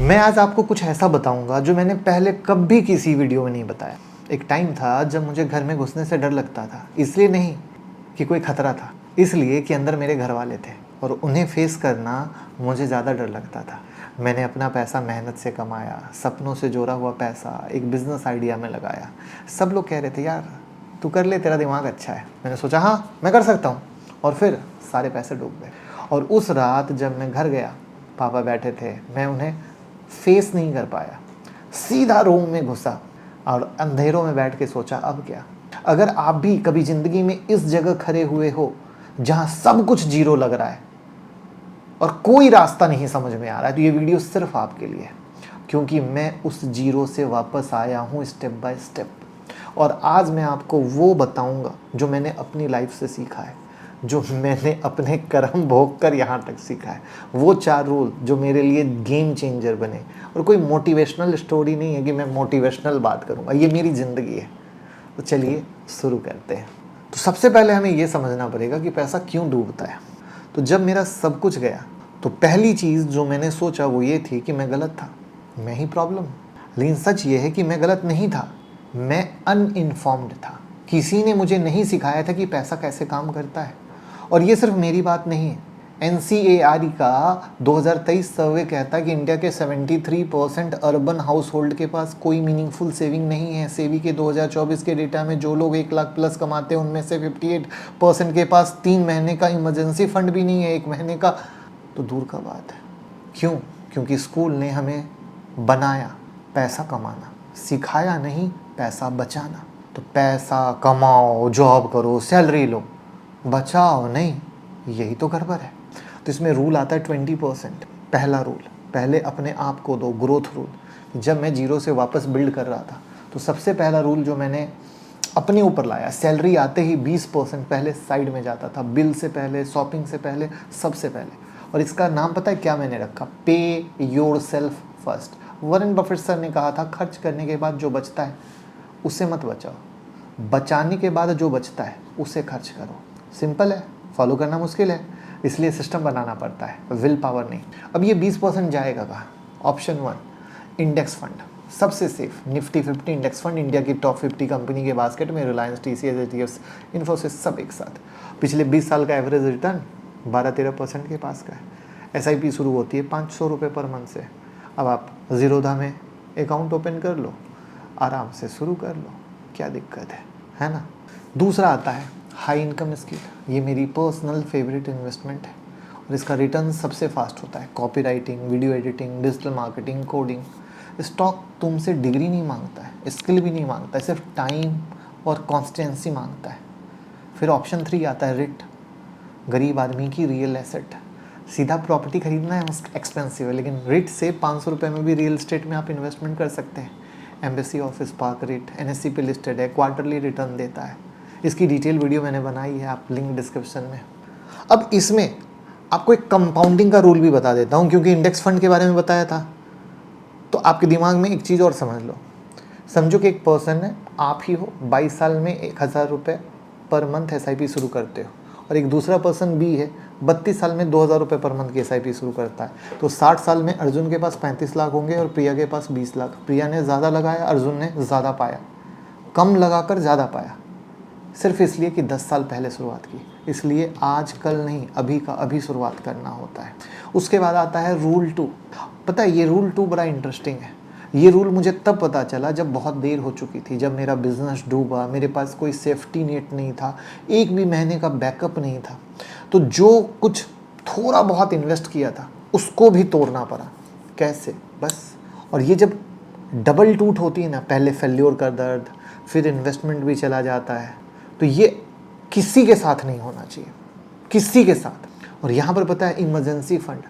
मैं आज आपको कुछ ऐसा बताऊंगा जो मैंने पहले कभी किसी वीडियो में नहीं बताया। एक टाइम था जब मुझे घर में घुसने से डर लगता था, इसलिए नहीं कि कोई खतरा था, इसलिए कि अंदर मेरे घर वाले थे और उन्हें फेस करना मुझे ज़्यादा डर लगता था। मैंने अपना पैसा मेहनत से कमाया, सपनों से जोड़ा हुआ पैसा एक बिज़नेस आइडिया में लगाया। सब लोग कह रहे थे यार तू कर ले, तेरा दिमाग अच्छा है। मैंने सोचा हाँ मैं कर सकता हूँ, और फिर सारे पैसे डूब गए। और उस रात जब मैं घर गया, पापा बैठे थे, मैं उन्हें फेस नहीं कर पाया। सीधा रूम में घुसा और अंधेरों में बैठ के सोचा अब क्या। अगर आप भी कभी ज़िंदगी में इस जगह खड़े हुए हो जहां सब कुछ जीरो लग रहा है और कोई रास्ता नहीं समझ में आ रहा है, तो ये वीडियो सिर्फ आपके लिए है, क्योंकि मैं उस जीरो से वापस आया हूँ स्टेप बाय स्टेप। और आज मैं आपको वो बताऊंगा जो मैंने अपनी लाइफ से सीखा है, जो मैंने अपने कर्म भोग कर यहाँ तक सीखा है। वो 4 रूल जो मेरे लिए गेम चेंजर बने। और कोई मोटिवेशनल स्टोरी नहीं है कि मैं मोटिवेशनल बात करूँगा, ये मेरी ज़िंदगी है। तो चलिए शुरू करते हैं। तो सबसे पहले हमें ये समझना पड़ेगा कि पैसा क्यों डूबता है। तो जब मेरा सब कुछ गया तो पहली चीज़ जो मैंने सोचा वो ये थी कि मैं गलत था, मैं ही प्रॉब्लम। लेकिन सच ये है कि मैं गलत नहीं था, मैं अनइन्फॉर्म्ड था। किसी ने मुझे नहीं सिखाया था कि पैसा कैसे काम करता है। और ये सिर्फ मेरी बात नहीं है, NCARE का 2023 सर्वे कहता है कि इंडिया के 73% अर्बन हाउस होल्ड के पास कोई मीनिंगफुल सेविंग नहीं है। सेवी के 2024 के डेटा में जो लोग 1 लाख प्लस कमाते हैं उनमें से 58% के पास 3 महीने का इमरजेंसी फंड भी नहीं है, 1 महीने का तो दूर का बात है। क्यों? क्योंकि स्कूल ने हमें बनाया पैसा कमाना, सिखाया नहीं पैसा बचाना। तो पैसा कमाओ, जॉब करो, सैलरी लो, बचाओ नहीं, यही तो गड़बड़ है। तो इसमें रूल आता है 20%। पहला रूल, पहले अपने आप को दो, ग्रोथ रूल। जब मैं जीरो से वापस बिल्ड कर रहा था तो सबसे पहला रूल जो मैंने अपने ऊपर लाया, सैलरी आते ही 20% पहले साइड में जाता था, बिल से पहले, शॉपिंग से पहले, सबसे पहले। और इसका नाम पता है क्या मैंने रखा? पे your self first. Warren Buffett sir ने कहा था खर्च करने के बाद जो बचता है उसे मत बचाओ, बचाने के बाद जो बचता है उसे खर्च करो। सिंपल है, फॉलो करना मुश्किल है, इसलिए सिस्टम बनाना पड़ता है, विल पावर नहीं। अब ये 20% जाएगा कहाँ? ऑप्शन 1 इंडेक्स फंड, सबसे safe Nifty 50 index fund. India की टॉप 50 कंपनी के बास्केट में रिलायंस, TCS, HDFC, इन्फोसिस सब एक साथ। पिछले 20 साल का एवरेज रिटर्न 12-13% के पास का है। SIP शुरू होती है 500 रुपये पर मंथ से। अब आप ज़ीरोधा में अकाउंट ओपन कर लो, आराम से शुरू कर लो, क्या दिक्कत है ना। दूसरा आता है हाई इनकम स्किल। ये मेरी पर्सनल फेवरेट इन्वेस्टमेंट है और इसका रिटर्न सबसे फास्ट होता है। Copy writing, video editing, digital marketing, coding. Stock तुमसे डिग्री नहीं मांगता है, स्किल भी नहीं मांगता है, सिर्फ टाइम और कॉन्स्टेंसी मांगता है। फिर ऑप्शन 3 आता है रिट, गरीब आदमी की रियल एसेट। सीधा प्रॉपर्टी खरीदना है एक्सपेंसिव है, लेकिन रिट से 500 रुपये में भी रियल इस्टेट में आप इन्वेस्टमेंट कर सकते हैं। Embassy office park writ NSE पे लिस्टेड है, क्वार्टरली रिटर्न देता है। इसकी डिटेल वीडियो मैंने बनाई है, आप लिंक डिस्क्रिप्शन में। अब इसमें आपको एक कंपाउंडिंग का रूल भी बता देता हूँ, क्योंकि इंडेक्स फंड के बारे में बताया था तो आपके दिमाग में एक चीज़ और समझ लो। समझो कि एक पर्सन है, आप ही हो, 22 साल में 1000 रुपये पर मंथ SIP शुरू करते हो, और एक दूसरा पर्सन भी है, 32 साल में 2000 रुपये पर मंथ की SIP शुरू करता है। तो 60 साल में अर्जुन के पास 35 लाख होंगे और प्रिया के पास 20 लाख। प्रिया ने ज़्यादा लगाया, अर्जुन ने ज़्यादा पाया। कम लगाकर ज़्यादा पाया, सिर्फ इसलिए कि 10 साल पहले शुरुआत की। इसलिए आज कल नहीं, अभी का अभी शुरुआत करना होता है। उसके बाद आता है रूल 2। पता है ये रूल 2 बड़ा इंटरेस्टिंग है। ये रूल मुझे तब पता चला जब बहुत देर हो चुकी थी, जब मेरा बिजनेस डूबा, मेरे पास कोई सेफ्टी नेट नहीं था, एक भी महीने का बैकअप नहीं था। तो जो कुछ थोड़ा बहुत इन्वेस्ट किया था उसको भी तोड़ना पड़ा। कैसे? बस। और ये जब डबल टूट होती है ना, पहले फेल्योर का दर्द, फिर इन्वेस्टमेंट भी चला जाता है, तो ये किसी के साथ नहीं होना चाहिए, किसी के साथ। और यहाँ पर पता है इमरजेंसी फंड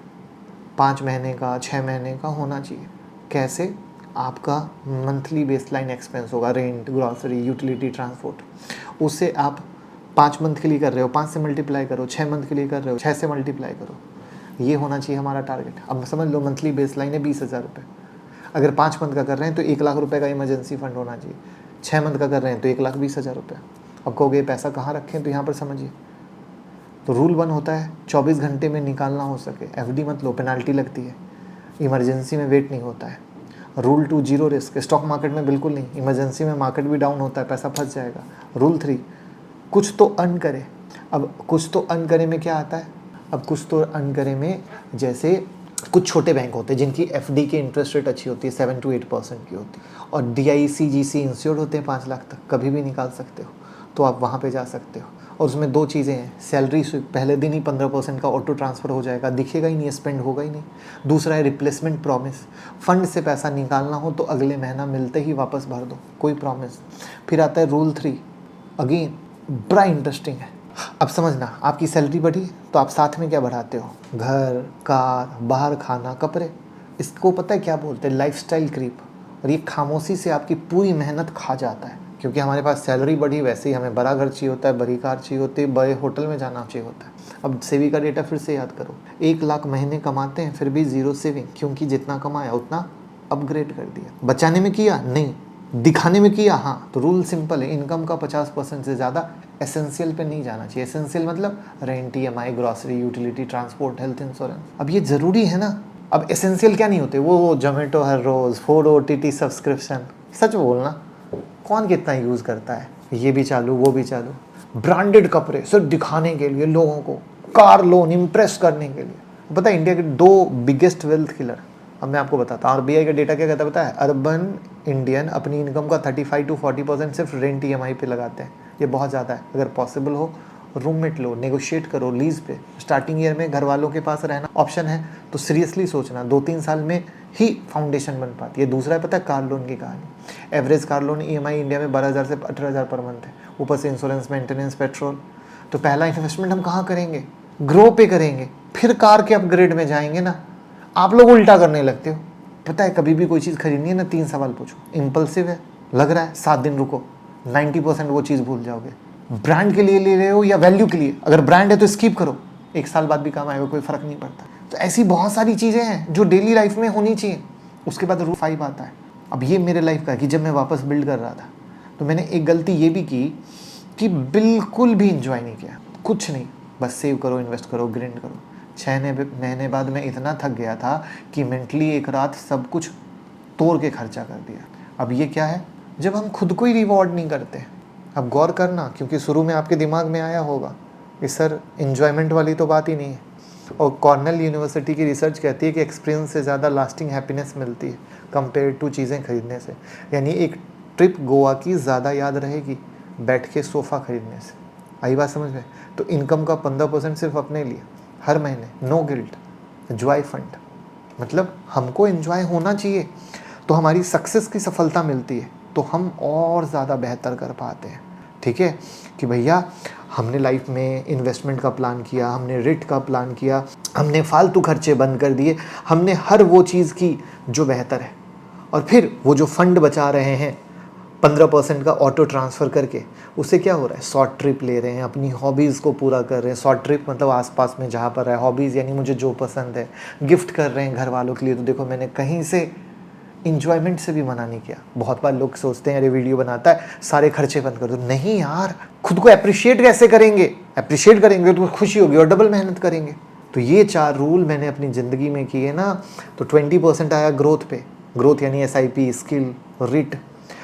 5 महीने का, 6 महीने का होना चाहिए। कैसे? आपका मंथली बेसलाइन एक्सपेंस होगा, रेंट, ग्रॉसरी, यूटिलिटी, ट्रांसपोर्ट। उससे आप 5 मंथ के लिए कर रहे हो, 5 से मल्टीप्लाई करो, 6 मंथ के लिए कर रहे हो, 6 से मल्टीप्लाई करो। ये होना चाहिए हमारा टारगेट। अब समझ लो मंथली बेसलाइन है 20,000 रुपये। अगर 5 मंथ का कर रहे हैं तो 1 लाख रुपये का इमरजेंसी फंड होना चाहिए। 6 मंथ का कर रहे हैं तो 1,20,000 रुपये। अब कहोगे पैसा कहाँ रखें, तो यहाँ पर समझिए। तो रूल 1 होता है 24 घंटे में निकालना हो सके। FD मत लो, पेनाल्टी लगती है। इमरजेंसी में वेट नहीं होता है। Rule 2 zero risk, stock market में बिल्कुल नहीं, इमरजेंसी में मार्केट भी डाउन होता है, पैसा फंस जाएगा। रूल 3 कुछ तो अर्न करे। अब कुछ तो अर्न करे में क्या आता है, अब कुछ तो अर्न करे में जैसे कुछ छोटे बैंक होते हैं जिनकी एफडी की इंटरेस्ट रेट अच्छी होती है, 7 to 8% की होती है, और DIC GC इंश्योर्ड होते हैं 5 लाख तक, कभी भी निकाल सकते हो, तो आप वहाँ पे जा सकते हो। और उसमें 2 चीज़ें हैं, सैलरी स्विप, पहले दिन ही 15% का ऑटो ट्रांसफ़र हो जाएगा, दिखेगा ही नहीं, स्पेंड होगा ही नहीं। दूसरा है रिप्लेसमेंट प्रॉमिस, फंड से पैसा निकालना हो तो अगले महीना मिलते ही वापस भर दो, कोई प्रॉमिस। फिर आता है रूल 3, अगेन बड़ा इंटरेस्टिंग है। अब समझना, आपकी सैलरी बढ़ी तो आप साथ में क्या बढ़ाते हो, घर, कार, बाहर खाना, कपड़े। इसको पता है क्या बोलते हैं, लाइफस्टाइल क्रीप। और ये खामोशी से आपकी पूरी मेहनत खा जाता है, क्योंकि हमारे पास सैलरी बढ़ी, वैसे ही हमें बड़ा घर चाहिए होता है, बड़ी कार चाहिए होती है, बड़े होटल में जाना चाहिए होता है। अब सेविंग का डेटा फिर से याद करो, 1 लाख महीने कमाते हैं फिर भी ज़ीरो सेविंग, क्योंकि जितना कमाया उतना अपग्रेड कर दिया। बचाने में किया नहीं, दिखाने में किया हाँ। तो रूल सिंपल है, इनकम का 50% से ज़्यादा एसेंशियल पे नहीं जाना चाहिए। एसेंशियल मतलब rent, EMI, grocery, utility, transport, health insurance. अब ये ज़रूरी है ना। अब एसेंशियल क्या नहीं होते, वो जोमेटो हर रोज़, 4 OTT सब्सक्रिप्शन। सच बोलना, कौन कितना यूज़ करता है, ये भी चालू वो भी चालू। ब्रांडेड कपड़े सिर्फ दिखाने के लिए लोगों को, कार लोन इम्प्रेस करने के लिए। पता है इंडिया के 2 बिगेस्ट वेल्थ किलर, अब मैं आपको बताता हूँ। RBI का डेटा क्या कहता है पता है, अर्बन इंडियन अपनी इनकम का 35 to 40% सिर्फ रेंट, EMI पे लगाते हैं। ये बहुत ज़्यादा है। अगर पॉसिबल हो रूममेट लो, नेगोशिएट करो लीज पे। स्टार्टिंग ईयर में घर वालों के पास रहना ऑप्शन है तो सीरियसली सोचना, 2-3 साल में ही फाउंडेशन बन पाती है। दूसरा है पता है कार लोन की कहानी। Average car loan EMI India में 12,000 से 18,000 पर मंथ है, ऊपर से इंश्योरेंस, मेंटेनेंस, पेट्रोल। तो पहला इन्वेस्टमेंट हम कहाँ करेंगे, ग्रो पे करेंगे, फिर कार के अपग्रेड में जाएंगे ना। आप लोग उल्टा करने लगते हो। पता है कभी भी कोई चीज़ खरीदनी है ना, 3 सवाल पूछो। इम्पल्सिव है, लग रहा है 7 दिन रुको, 90% वो चीज़ भूल जाओगे। ब्रांड के लिए ले रहे हो या वैल्यू के लिए, अगर ब्रांड है तो स्किप करो, 1 साल बाद भी काम आएगा, कोई फ़र्क नहीं पड़ता। तो ऐसी बहुत सारी चीज़ें हैं जो डेली लाइफ में होनी चाहिए। उसके बाद रूल 5 आता है। अब ये मेरे लाइफ का है कि जब मैं वापस बिल्ड कर रहा था तो मैंने एक गलती ये भी की कि बिल्कुल भी इंजॉय नहीं किया, कुछ नहीं, बस सेव करो, इन्वेस्ट करो, ग्रिंड करो। 6 महीने बाद मैं इतना थक गया था कि मेंटली एक रात सब कुछ तोड़ के खर्चा कर दिया। अब ये क्या है, जब हम खुद को ही रिवॉर्ड नहीं करते। अब गौर करना, क्योंकि शुरू में आपके दिमाग में आया होगा कि सर इन्जॉयमेंट वाली तो बात ही नहीं है। और कॉर्नेल यूनिवर्सिटी की रिसर्च कहती है कि एक्सपीरियंस से ज़्यादा लास्टिंग हैप्पीनेस मिलती है कंपेयर टू चीज़ें खरीदने से। यानी एक ट्रिप गोवा की ज़्यादा याद रहेगी बैठ के सोफ़ा खरीदने से। आई बात समझ में। तो इनकम का 15% सिर्फ अपने लिए हर महीने, नो गिल्ट, एंजॉय फंड। मतलब हमको एंजॉय होना चाहिए तो हमारी सक्सेस की सफलता मिलती है, तो हम और ज़्यादा बेहतर कर पाते हैं। ठीक है कि भैया हमने लाइफ में इन्वेस्टमेंट का प्लान किया, हमने रिट का प्लान किया, हमने फालतू खर्चे बंद कर दिए, हमने हर वो चीज़ की जो बेहतर है। और फिर वो जो फंड बचा रहे हैं 15% का ऑटो ट्रांसफ़र करके, उससे क्या हो रहा है, शॉर्ट ट्रिप ले रहे हैं, अपनी हॉबीज़ को पूरा कर रहे हैं। शॉर्ट ट्रिप मतलब आसपास में जहाँ पर है, हॉबीज़ यानी मुझे जो पसंद है, गिफ्ट कर रहे हैं घर वालों के लिए। तो देखो मैंने कहीं से इंजॉयमेंट से भी मना नहीं किया। बहुत बार लोग सोचते हैं अरे वीडियो बनाता है सारे खर्चे बंद कर दो। नहीं यार, खुद को अप्रिशिएट कैसे करेंगे, अप्रिशिएट करेंगे तो खुशी होगी और डबल मेहनत करेंगे। तो ये 4 रूल मैंने अपनी ज़िंदगी में किए ना, तो 20% आया ग्रोथ पे, ग्रोथ यानी SIP, स्किल, रिट।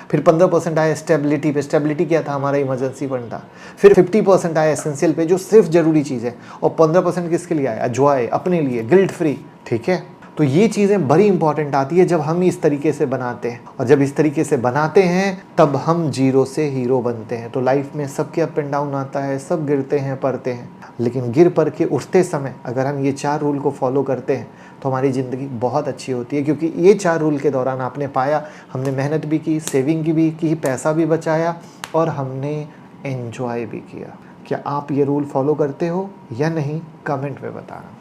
फिर 15% आया स्टेबिलिटी पे, स्टेबिलिटी क्या था, हमारा इमरजेंसी फंड था। फिर 50% आया एसेंशियल पे जो सिर्फ ज़रूरी चीज़ है, और 15% किसके लिए आया, जॉय, अपने लिए, गिल्ट फ्री। ठीक है, तो ये चीज़ें बड़ी इंपॉर्टेंट आती है जब हम इस तरीके से बनाते हैं, और जब इस तरीके से बनाते हैं तब हम जीरो से हीरो बनते हैं। तो लाइफ में सबके अप एंड डाउन आता है, सब गिरते हैं, पड़ते हैं, लेकिन गिर पड़ के उठते समय अगर हम ये 4 रूल को फॉलो करते हैं तो हमारी ज़िंदगी बहुत अच्छी होती है। क्योंकि ये 4 रूल के दौरान आपने पाया हमने मेहनत भी की, सेविंग भी की, पैसा भी बचाया, और हमने एंजॉय भी किया। क्या आप ये रूल फॉलो करते हो या नहीं, कमेंट में बताना।